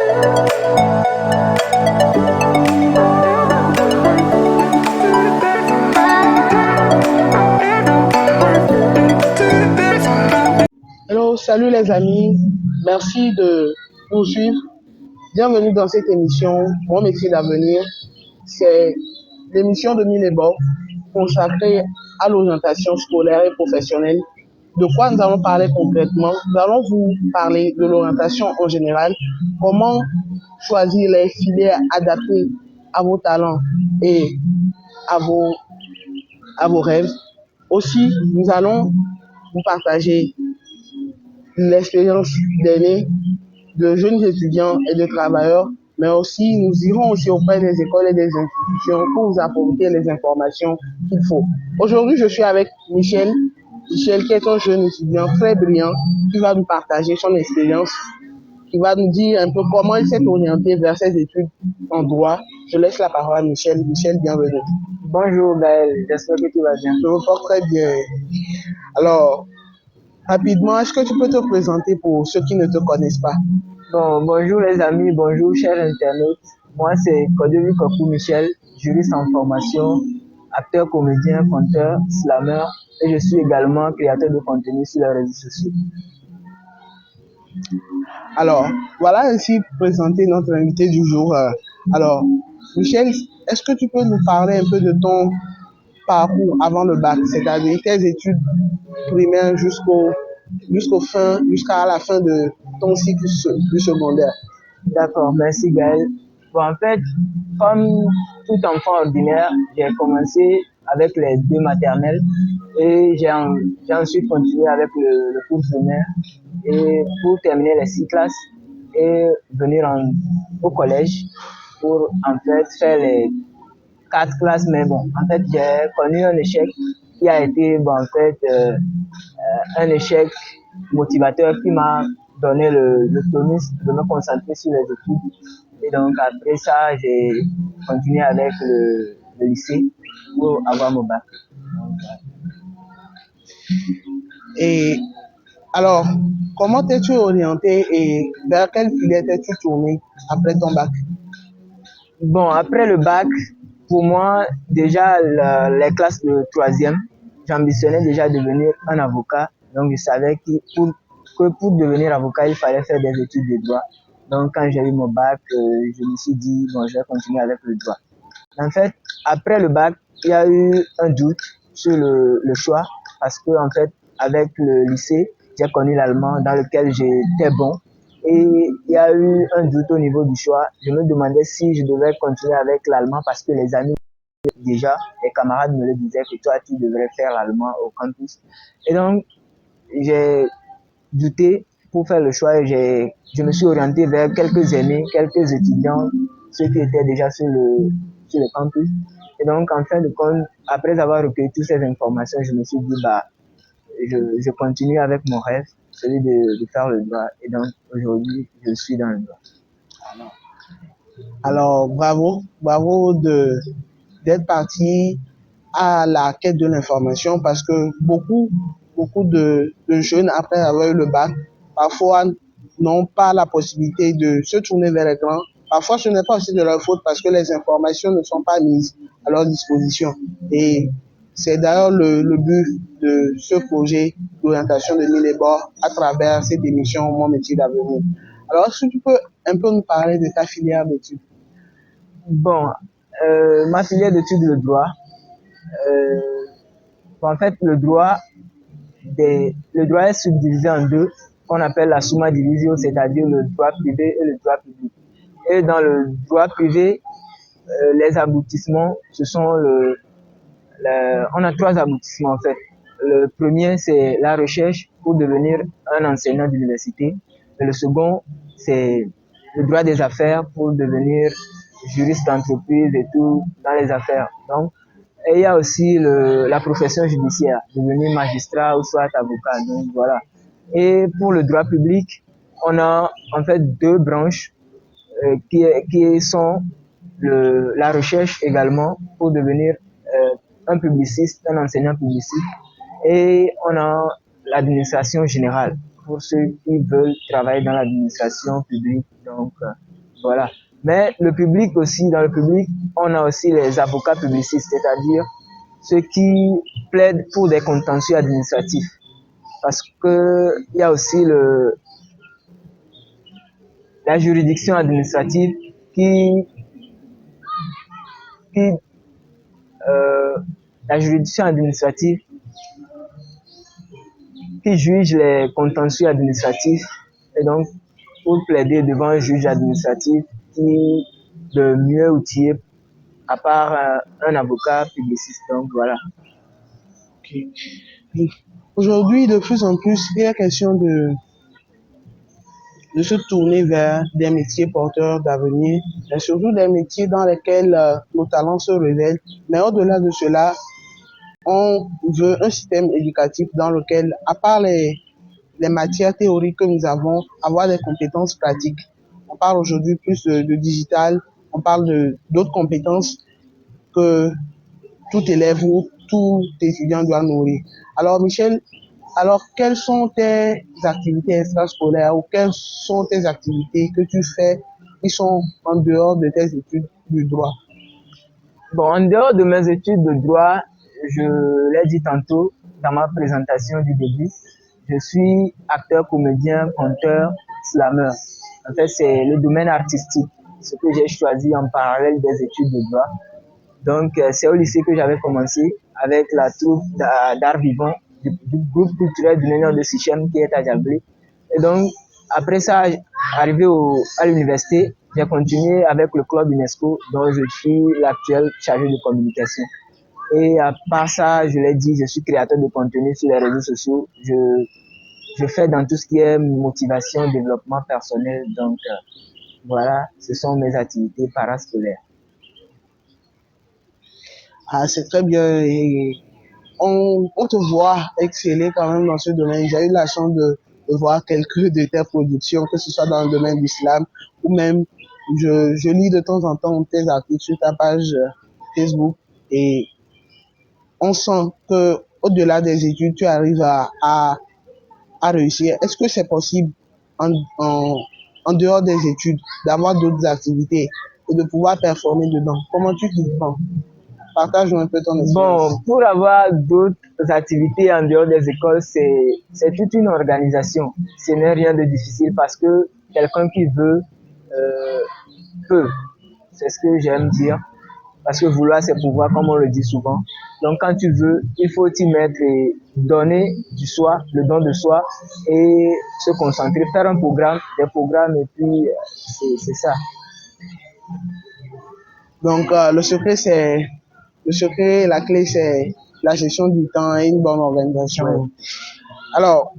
Hello, salut les amis, merci de nous suivre. Bienvenue dans cette émission, Mon métier d'avenir. C'est l'émission de Mille et Bords consacrée à l'orientation scolaire et professionnelle. De quoi nous allons parler concrètement? Nous allons vous parler de l'orientation en général, comment choisir les filières adaptées à vos talents et à vos rêves. Aussi, nous allons vous partager l'expérience d'aînés, de jeunes étudiants et de travailleurs, mais aussi nous irons aussi auprès des écoles et des institutions pour vous apporter les informations qu'il faut. Aujourd'hui, je suis avec Michel. Michel qui est un jeune étudiant très brillant qui va nous partager son expérience, qui va nous dire un peu comment il s'est orienté vers ses études en droit. Je laisse la parole à Michel. Michel, bienvenue. Bonjour Gaël, j'espère que tu vas bien. Je me porte très bien. Alors, rapidement, est-ce que tu peux te présenter pour ceux qui ne te connaissent pas? Bon, bonjour les amis, bonjour chers internautes. Moi c'est Codéry Kokou Michel, juriste en formation, acteur, comédien, conteur, slammer et je suis également créateur de contenu sur les réseaux sociaux. Alors, voilà ainsi présenté notre invité du jour. Alors, Michel, est-ce que tu peux nous parler un peu de ton parcours avant le bac, c'est-à-dire tes études primaires jusqu'à la fin de ton cycle du secondaire? D'accord, merci Gaël. Bon, en fait, comme tout enfant ordinaire, j'ai commencé avec les deux maternelles et j'ai ensuite continué avec le cours primaire et pour terminer les 6 classes et venir au collège pour en fait faire les 4 classes. Mais bon, en fait, j'ai connu un échec qui a été bon, en fait un échec motivateur qui m'a donné le tonus de me concentrer sur les études. Et donc après ça, j'ai continué avec le lycée pour avoir mon bac. Et alors, comment t'es-tu orienté et vers quelle filière t'es-tu tourné après ton bac? Bon, après le bac, pour moi, déjà les classes de troisième, j'ambitionnais déjà devenir un avocat. Donc je savais que pour devenir avocat, il fallait faire des études de droit. Donc quand j'ai eu mon bac, je me suis dit, bon, je vais continuer avec le droit. En fait, après le bac, il y a eu un doute sur le choix parce que, en fait, avec le lycée, j'ai connu l'allemand dans lequel j'étais bon. Et il y a eu un doute au niveau du choix. Je me demandais si je devais continuer avec l'allemand parce que les amis, déjà, les camarades me le disaient que toi, tu devrais faire l'allemand au campus. Et donc, j'ai douté pour faire le choix et je me suis orienté vers quelques amis, quelques étudiants, ceux qui étaient déjà sur le campus. Et donc, en fin de compte, après avoir recueilli toutes ces informations, je me suis dit, bah, je continue avec mon rêve, celui de faire le droit. Et donc, aujourd'hui, je suis dans le droit. Alors, bravo d'être parti à la quête de l'information parce que beaucoup de jeunes, après avoir eu le bac, parfois n'ont pas la possibilité de se tourner vers l'écran. Parfois, ce n'est pas aussi de leur faute parce que les informations ne sont pas mises à leur disposition. Et c'est d'ailleurs le but de ce projet d'orientation de Mille et Bords à travers cette émission Mon métier d'avenir. Alors, est-ce que tu peux un peu nous parler de ta filière d'études? Bon, ma filière d'études, le droit. Euh, en fait, le droit est subdivisé en deux, qu'on appelle la summa divisio, c'est-à-dire le droit privé et le droit public. Et dans le droit privé, les aboutissements, on a 3 aboutissements en fait. Le premier, c'est la recherche pour devenir un enseignant d'université. Et le second, c'est le droit des affaires pour devenir juriste d'entreprise et tout dans les affaires. Donc, et il y a aussi la profession judiciaire, devenir magistrat ou soit avocat. Donc voilà. Et pour le droit public, on a en fait 2 branches qui sont la recherche également pour devenir un publiciste, un enseignant publiciste. Et on a l'administration générale pour ceux qui veulent travailler dans l'administration publique. Donc Voilà. Mais le public aussi, dans le public, on a aussi les avocats publicistes, c'est-à-dire ceux qui plaident pour des contentieux administratifs. Parce que il y a aussi la juridiction administrative qui, qui euh, la juridiction administrative qui juge les contentieux administratifs et donc pour plaider devant un juge administratif qui est le mieux outillé à part un avocat publiciste. Donc voilà. Ok. Oui. Aujourd'hui, de plus en plus, il est question de se tourner vers des métiers porteurs d'avenir, mais surtout des métiers dans lesquels nos talents se révèlent. Mais au-delà de cela, on veut un système éducatif dans lequel, à part les matières théoriques que nous avons, avoir des compétences pratiques. On parle aujourd'hui plus de digital, on parle d'autres compétences que tout élève ou tout étudiant doit nourrir. Alors, Michel, alors quelles sont tes activités extrascolaires ou quelles sont tes activités que tu fais qui sont en dehors de tes études du droit? Bon, en dehors de mes études de droit, je l'ai dit tantôt dans ma présentation du début, je suis acteur, comédien, conteur, slameur. En fait, c'est le domaine artistique, ce que j'ai choisi en parallèle des études de droit. Donc, c'est au lycée que j'avais commencé avec la troupe d'art vivant du groupe culturel du Nénon de Sichem qui est à Diablé. Et donc, après ça, arrivé à l'université, j'ai continué avec le club UNESCO dont je suis l'actuel chargé de communication. Et à part ça, je l'ai dit, je suis créateur de contenu sur les réseaux sociaux. Je fais dans tout ce qui est motivation, développement personnel. Donc, voilà, ce sont mes activités parascolaires. Ah, c'est très bien et on te voit exceller quand même dans ce domaine. J'ai eu la chance de voir quelques de tes productions, que ce soit dans le domaine du slam ou même je lis de temps en temps tes articles sur ta page Facebook et on sent que au-delà des études, tu arrives à réussir. Est-ce que c'est possible en, en, en dehors des études d'avoir d'autres activités et de pouvoir performer dedans? Comment tu t'y prends? Partage-nous un peu ton expérience. Bon, pour avoir d'autres activités en dehors des écoles, c'est toute une organisation. Ce n'est rien de difficile parce que quelqu'un qui veut peut. C'est ce que j'aime dire. Parce que vouloir, c'est pouvoir, comme on le dit souvent. Donc, quand tu veux, il faut t'y mettre et donner du soi, le don de soi, et se concentrer, faire un programme, des programmes, et puis c'est ça. Donc, le secret, la clé, c'est la gestion du temps et une bonne organisation. Alors,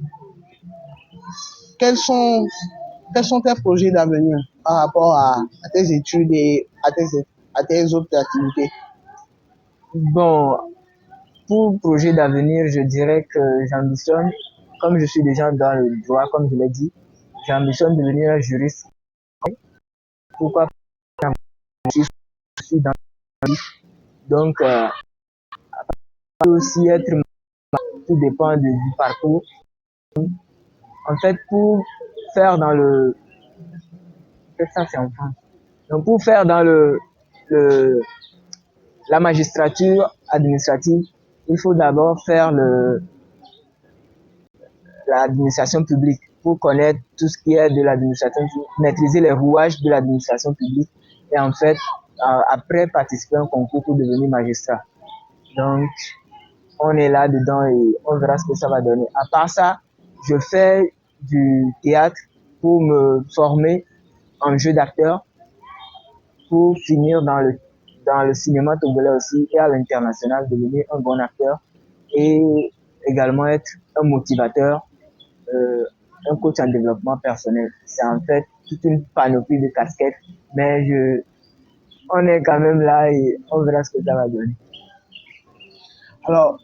quels sont, quels sont tes projets d'avenir par rapport à tes études et à tes autres activités? Bon, pour projet d'avenir, je dirais que j'ambitionne, comme je suis déjà dans le droit, comme je l'ai dit, j'ambitionne devenir un juriste. Pourquoi pas? Je suis dans donc, aussi être, tout dépend du parcours. En fait, pour faire dans le, ça c'est en France. Donc, pour faire dans le, la magistrature administrative, il faut d'abord faire l'administration publique pour connaître tout ce qui est de l'administration, maîtriser les rouages de l'administration publique et en fait, après participer à un concours pour devenir magistrat. Donc, on est là-dedans et on verra ce que ça va donner. À part ça, je fais du théâtre pour me former en jeu d'acteur pour finir dans le cinéma togolais aussi et à l'international devenir un bon acteur et également être un motivateur, euh, un coach en développement personnel. C'est en fait toute une panoplie de casquettes, mais on est quand même là et on verra ce que ça va donner. Alors,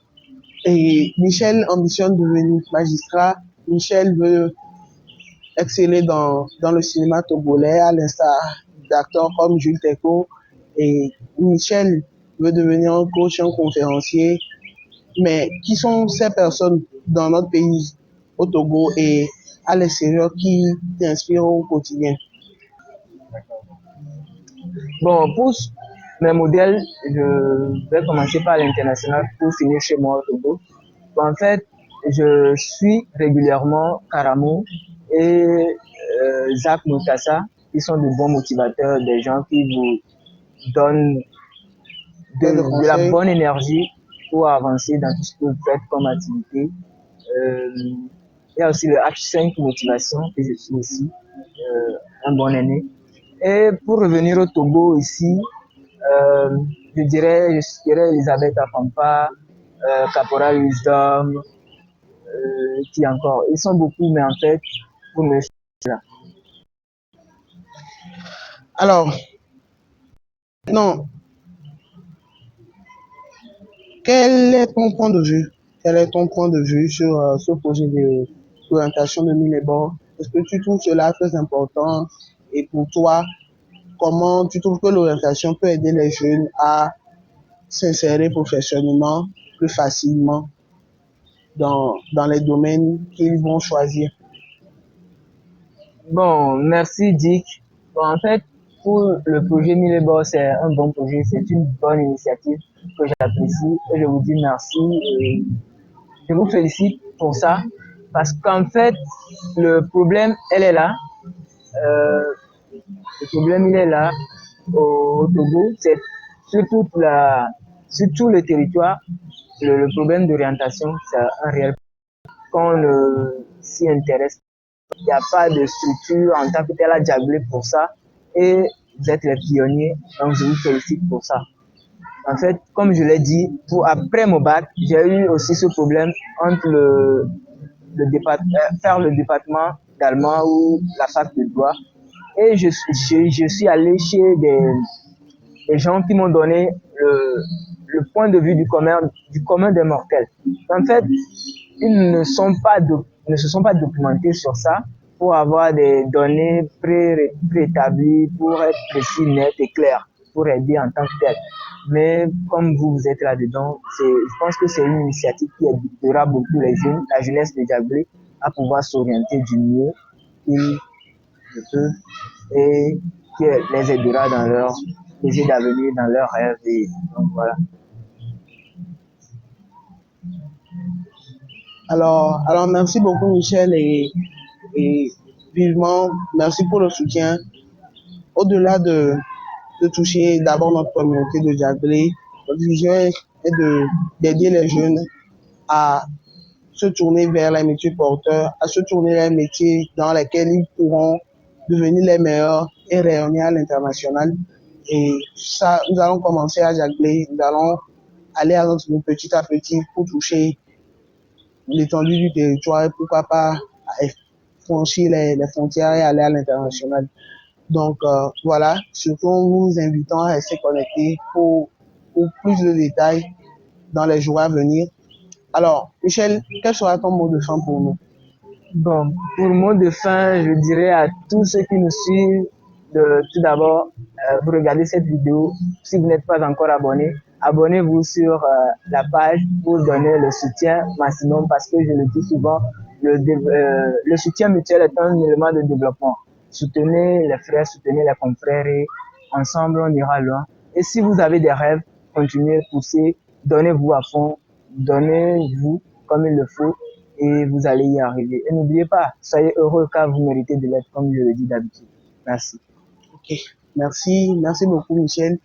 et Michel ambitionne devenir magistrat. Michel veut exceller dans le cinéma togolais, à l'instar d'acteurs comme Jules Teko. Et Michel veut devenir un coach, un conférencier. Mais qui sont ces personnes dans notre pays, au Togo et à l'extérieur, qui t'inspirent au quotidien? Bon, pour mes modèles, je vais commencer par l'international pour finir chez moi au Togo. En fait, je suis régulièrement Karamo et Zach Mutassa, qui sont de bons motivateurs, des gens qui vous donnent Plein de de la conseils. bonne énergie pour avancer dans tout ce que vous faites comme activité. Euh, il y a aussi le H5 Motivation, que je suis aussi un bon aîné. Et pour revenir au Togo ici, euh, je dirais Elisabeth Afampa, Caporal Wisdom, qui encore. Ils sont beaucoup, mais en fait, pour me là. Alors, non, quel est ton point de vue? Quel est ton point de vue sur ce projet d'orientation de mine et bord? Est-ce que tu trouves cela très important? Et pour toi, comment tu trouves que l'orientation peut aider les jeunes à s'insérer professionnellement plus facilement dans les domaines qu'ils vont choisir? Bon, merci Dick. Bon, en fait, pour le projet Millebor, c'est un bon projet, c'est une bonne initiative que j'apprécie et je vous dis merci et je vous félicite pour ça parce qu'en fait, le problème, elle est là. Euh, le problème, il est là au Togo, c'est sur sur tout le territoire, le problème d'orientation, c'est un réel qu'on s'y intéresse. Il n'y a pas de structure en tant que tel à Diablé pour ça. Et vous êtes les pionniers, donc je vous félicite pour ça. En fait, comme je l'ai dit, après mon bac, j'ai eu aussi ce problème entre faire le département d'allemand ou la fac de droit. Et je suis allé chez des gens qui m'ont donné le point de vue du commun des mortels. En fait, ils ne se sont pas documentés sur ça pour avoir des données préétablies, pour être précis, net et clair, pour aider en tant que tel. Mais comme vous êtes là-dedans, je pense que c'est une initiative qui aidera beaucoup les jeunes, la jeunesse de Diablé, à pouvoir s'orienter du mieux qu'ils le peuvent et qui les aidera dans leur projet d'avenir, dans leurs rêves. Et donc voilà. Alors merci beaucoup Michel et vivement merci pour le soutien. Au-delà de toucher d'abord notre communauté de Diablé, notre vision est d'aider les jeunes à se tourner vers les métiers porteurs, à se tourner vers les métiers dans lesquels ils pourront devenir les meilleurs et rayonner à l'international. Et ça, nous allons commencer à Diablé, nous allons aller à notre niveau petit à petit pour toucher l'étendue du territoire et pourquoi pas franchir les frontières et aller à l'international. Donc voilà, surtout nous nous invitons à rester connectés pour plus de détails dans les jours à venir. Alors, Michel, quel sera ton mot de fin pour nous? Bon, pour le mot de fin, je dirais à tous ceux qui nous suivent de tout d'abord, vous regardez cette vidéo. Si vous n'êtes pas encore abonné, abonnez-vous sur la page pour donner le soutien maximum parce que je le dis souvent, le soutien mutuel est un élément de développement. Soutenez les frères, soutenez les confrères et ensemble on ira loin. Et si vous avez des rêves, continuez, poussez, donnez-vous à fond, donnez-vous comme il le faut et vous allez y arriver. Et n'oubliez pas, soyez heureux car vous méritez de l'être comme je le dis d'habitude. Merci. Ok, merci beaucoup Michel.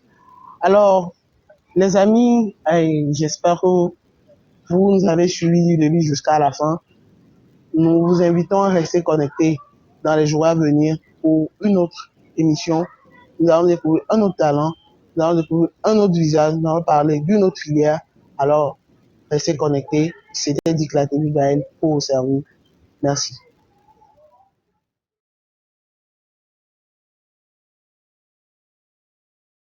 Alors, les amis, j'espère que vous nous avez suivis de lui jusqu'à la fin. Nous vous invitons à rester connectés dans les jours à venir pour une autre émission. Nous allons découvrir un autre talent, nous allons découvrir un autre visage, nous allons parler d'une autre filière. Alors, restez connectés. C'était Dick Latévi Gaël pour vous servir. Merci.